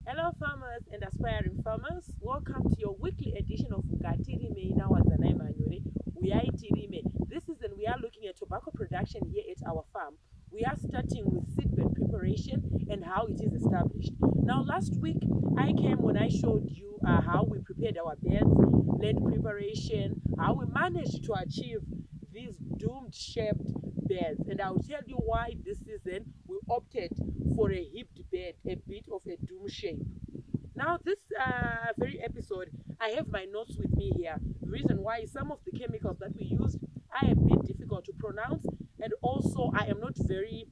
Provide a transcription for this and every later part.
Hello farmers and aspiring farmers, welcome to your weekly edition of Ngatirime Nawazanai Manyore. We are Itirime. This season we are looking at tobacco production here at our farm. We are starting with seedbed preparation and how it is established. Now last week I came when I showed you how we prepared our beds, land preparation, how we managed to achieve these doomed shaped beds, and I'll tell you why this season we opted for a hipped bed, a bit of a doom shape. Now this very episode I have my notes with me here. The reason why is some of the chemicals that we used are a bit difficult to pronounce, and also I am not very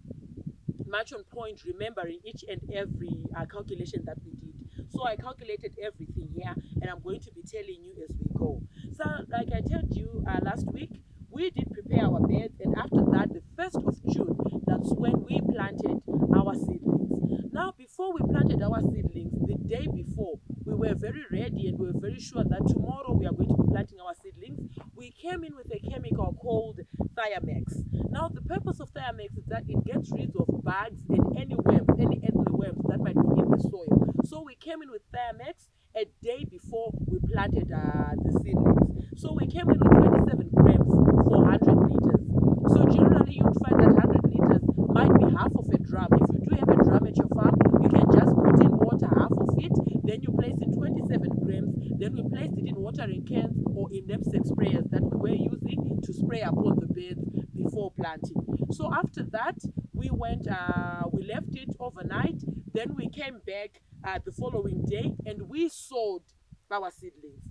much on point remembering each and every calculation that we did. So I calculated everything here and I'm going to be telling you as we go. So like I told you last week, we did prepare our beds, and after that, the 1st of June, that's when we planted our seedlings. Now, before we planted our seedlings, the day before, we were very ready and we were very sure that tomorrow we are going to be planting our seedlings. We came in with a chemical called Thiamex. Now, the purpose of Thiamex is that it gets rid of bugs and any worms, any earthly worms that might be in the soil. So we came in with Thiamex a day before we planted the seedlings. So we came in with 27 grams for 100 liters. So generally you'd find that 100 liters might be half of a drum. If you do have a drum at your farm, you can just put in water, half of it, then you place in 27 grams, then we placed it in watering cans or in knapsack sprayers that we were using to spray upon the beds before planting. So after that, we went, we left it overnight, then we came back the following day and we sowed our seedlings.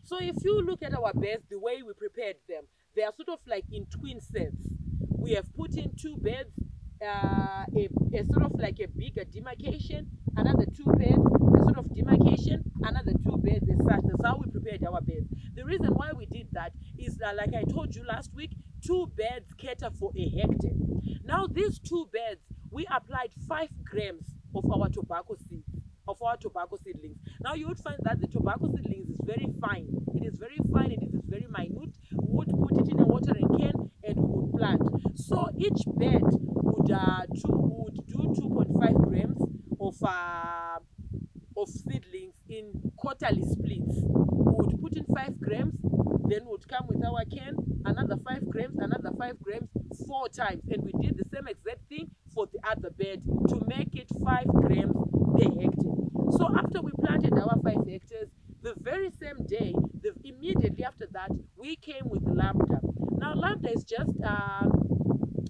So if you look at our beds, the way we prepared them, they are sort of like in twin sets. We have put in 2 beds, a sort of like a bigger demarcation, another 2 beds, a sort of demarcation, another 2 beds as such. That's how we prepared our beds. The reason why we did that is that, like I told you last week, 2 beds cater for a hectare. Now these 2 beds, we applied 5 grams of our tobacco seeds, of our tobacco seedlings. Now you would find that the tobacco seedlings is very fine. It is very fine, it is very minute. We would put it in a watering can and we would plant. So each bed would do 2.5 grams of seedlings in quarterly splits. We would put in 5 grams, then would come with our can, another 5 grams, another 5 grams, 4 times. And we did the same exact thing for the other bed to make it 5 grams per hectare. So after we planted our 5 hectares, the very same day, immediately after that, we came with Lambda. Now Lambda is just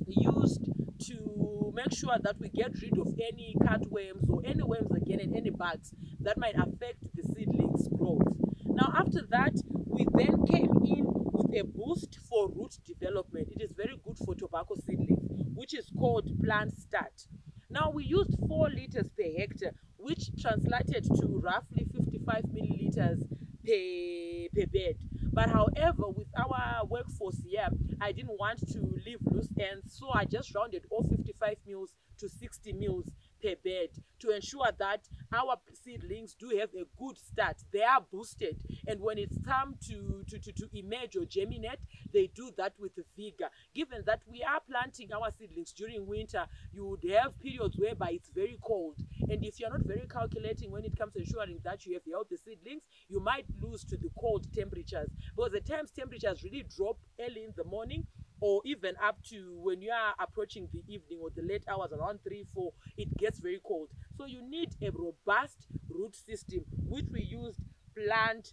used to make sure that we get rid of any cutworms or any worms again and any bugs that might affect the seedlings' growth. Now after that, we then came in with a boost for root development. It is very good for tobacco seedlings, which is called Plant Start. Now we used 4 liters per hectare, which translated to roughly 55 milliliters per bed. But however, with our workforce here, I didn't want to leave loose ends, so I just rounded off 55 mils to 60 mils per bed to ensure that our seedlings do have a good start. They are boosted, and when it's time to emerge or germinate, they do that with vigor. Given that we are planting our seedlings during winter, you would have periods whereby it's very cold, and if you're not very calculating when it comes to ensuring that you have healthy seedlings, you might lose to the cold temperatures, because the times temperatures really drop early in the morning, or even up to when you are approaching the evening or the late hours around 3-4, it gets very cold. So you need a robust root system, which we used Plant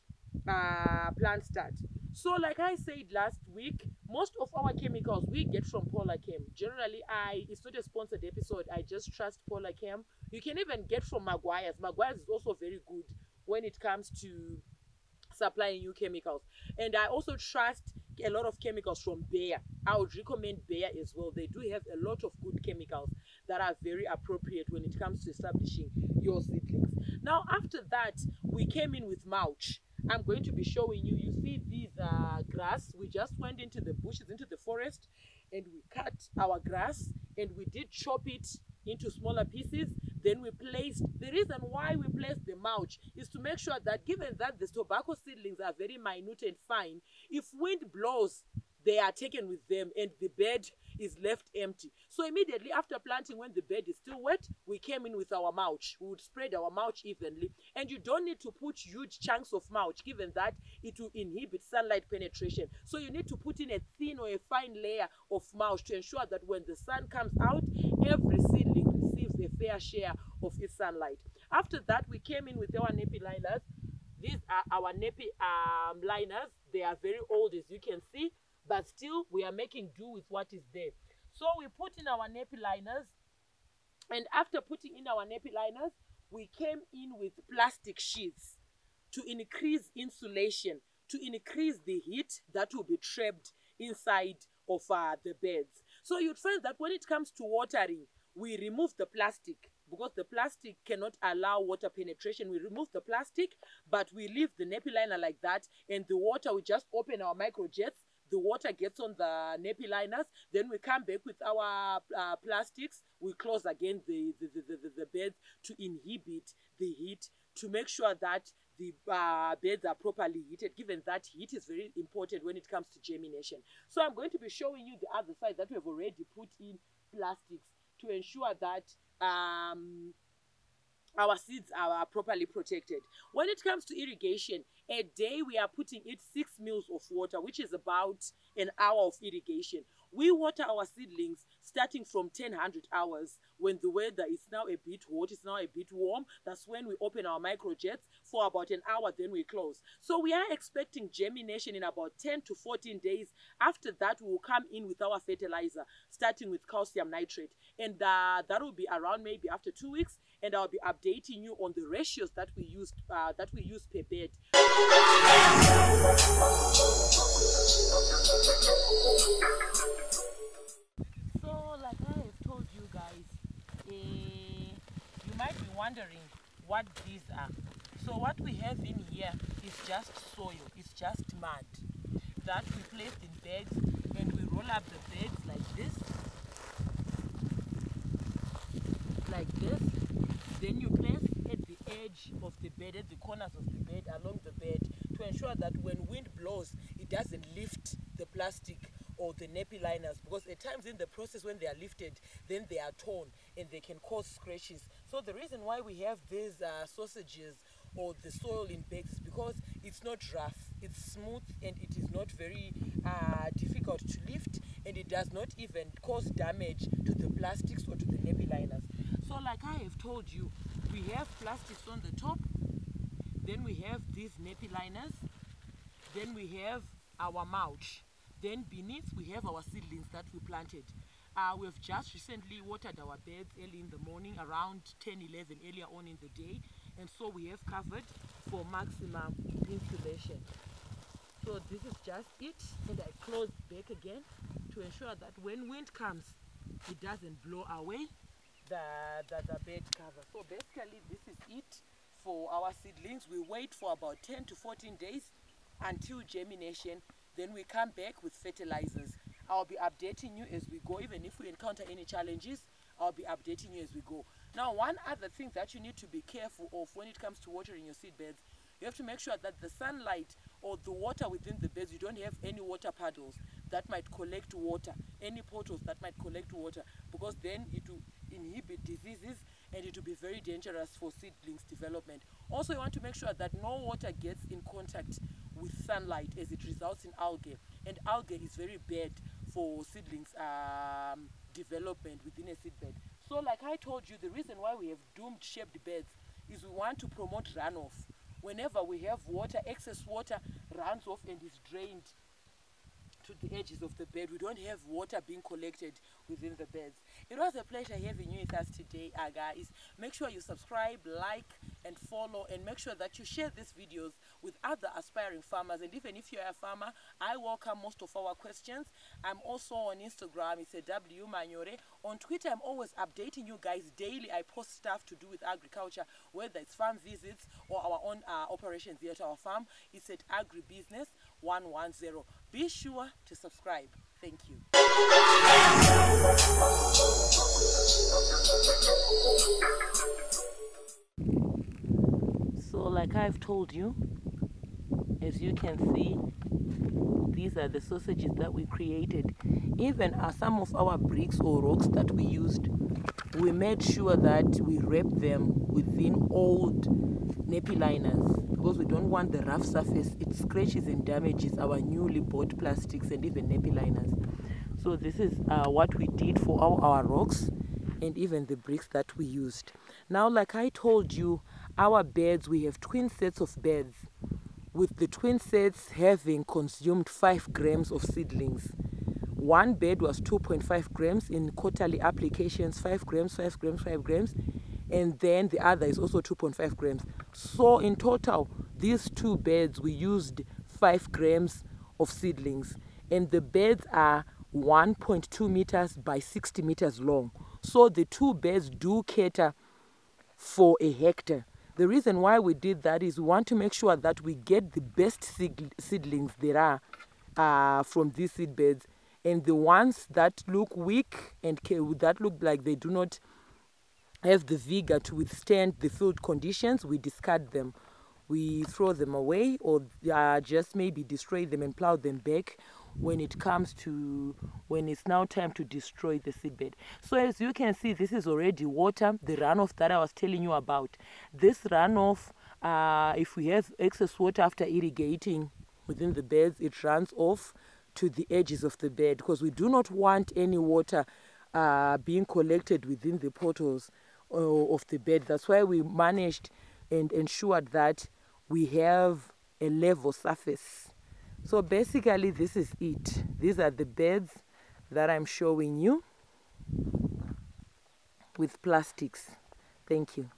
Start. So like I said last week, most of our chemicals we get from Polar Chem. Generally, it's not a sponsored episode, I just trust Polar Chem. You can even get from Maguire's. Maguire's is also very good when it comes to supplying new chemicals. And I also trust a lot of chemicals from Bayer. I would recommend Bayer as well. They do have a lot of good chemicals that are very appropriate when it comes to establishing your seedlings. Now after that, we came in with mulch. I'm going to be showing you, you see these grass, we just went into the bushes, into the forest, and we cut our grass and we did chop it into smaller pieces. Then we placed, the reason why we placed the mulch is to make sure that given that the tobacco seedlings are very minute and fine, if wind blows, they are taken with them and the bed is left empty. So immediately after planting, when the bed is still wet, we came in with our mulch. We would spread our mulch evenly, and you don't need to put huge chunks of mulch, given that it will inhibit sunlight penetration. So you need to put in a thin or a fine layer of mulch to ensure that when the sun comes out, every seedling receives a fair share of its sunlight. After that, we came in with our nappy liners. These are our nappy liners. They are very old, as you can see, but still we are making do with what is there. So we put in our nappy liners, and after putting in our nappy liners, we came in with plastic sheets to increase insulation, to increase the heat that will be trapped inside of the beds. So you'd find that when it comes to watering, we remove the plastic because the plastic cannot allow water penetration. We remove the plastic, but we leave the nappy liner like that, and the water, we just open our microjets, the water gets on the nappy liners, then we come back with our plastics, we close again the beds to inhibit the heat, to make sure that the beds are properly heated, given that heat is very important when it comes to germination. So I'm going to be showing you the other side that we have already put in plastics to ensure that our seeds are properly protected. When it comes to irrigation, a day we are putting in 6 mils of water, which is about an hour of irrigation. We water our seedlings starting from 1000 hours when the weather is now a bit hot, it's now a bit warm. That's when we open our microjets for about an hour, then we close. So we are expecting germination in about 10 to 14 days. After that, we will come in with our fertilizer, starting with calcium nitrate. And that will be around maybe after 2 weeks. And I'll be updating you on the ratios that we use per bed. So, like I have told you guys, you might be wondering what these are. So what we have in here is just soil, it's just mud that we placed in bags, and we roll up the bags like this. Then you place at the edge of the bed, at the corners of the bed, along the bed, to ensure that when wind blows, it doesn't lift the plastic or the nappy liners, because at times in the process when they are lifted, then they are torn and they can cause scratches. So the reason why we have these sausages or the soil in bags is because it's not rough, it's smooth, and it is not very difficult to lift, and it does not even cause damage to the plastics or to the nappy liners. So like I have told you, we have plastics on the top, then we have these nappy liners, then we have our mulch, then beneath we have our seedlings that we planted. We have just recently watered our beds early in the morning, around 10-11 earlier on in the day, and so we have covered for maximum insulation. So this is just it, and I close back again to ensure that when wind comes, it doesn't blow away the bed cover. So basically this is it for our seedlings. We wait for about 10 to 14 days until germination, then we come back with fertilizers. I'll be updating you as we go. Even if we encounter any challenges, I'll be updating you as we go. Now, one other thing that you need to be careful of when it comes to watering your seed beds, you have to make sure that the sunlight or the water within the beds, you don't have any water puddles that might collect water, any portals that might collect water, because then it will inhibit diseases and it will be very dangerous for seedlings development. Also, you want to make sure that no water gets in contact with sunlight, as it results in algae, and algae is very bad for seedlings development within a seedbed. So like I told you, the reason why we have doomed shaped beds is we want to promote runoff. Whenever we have water, excess water runs off and is drained to the edges of the bed. We don't have water being collected within the beds. It was a pleasure having you with us today, guys. Make sure you subscribe, like, and follow, and make sure that you share these videos with other aspiring farmers. And even if you're a farmer, I welcome most of our questions. I'm also on Instagram, it's a W Manyore. On Twitter, I'm always updating you guys daily. I post stuff to do with agriculture, whether it's farm visits or our own operations here at our farm. It's at Agribusiness 110. Be sure to subscribe. Thank you. So like I've told you, as you can see, these are the sausages that we created. Even some of our bricks or rocks that we used, we made sure that we wrapped them within old nappy liners, because we don't want the rough surface. It scratches and damages our newly bought plastics and even nappy liners. So this is what we did for our rocks and even the bricks that we used. Now, like I told you, our beds, we have twin sets of beds, with the twin sets having consumed 5 grams of seedlings. One bed was 2.5 grams in quarterly applications, 5 grams, 5 grams, 5 grams, and then the other is also 2.5 grams. So in total, these 2 beds, we used 5 grams of seedlings, and the beds are 1.2 meters by 60 meters long. So the 2 beds do cater for a hectare. The reason why we did that is we want to make sure that we get the best seedlings there are from these seed beds, and the ones that look weak and that look like they do not have the vigor to withstand the field conditions, we discard them. We throw them away, or just maybe destroy them and plow them back when it's now time to destroy the seedbed. So as you can see, this is already water, the runoff that I was telling you about. This runoff, if we have excess water after irrigating within the beds, it runs off to the edges of the bed, because we do not want any water being collected within the portals of the bed. That's why we managed and ensured that we have a level surface. So basically, this is it. These are the beds that I'm showing you with plastics. Thank you.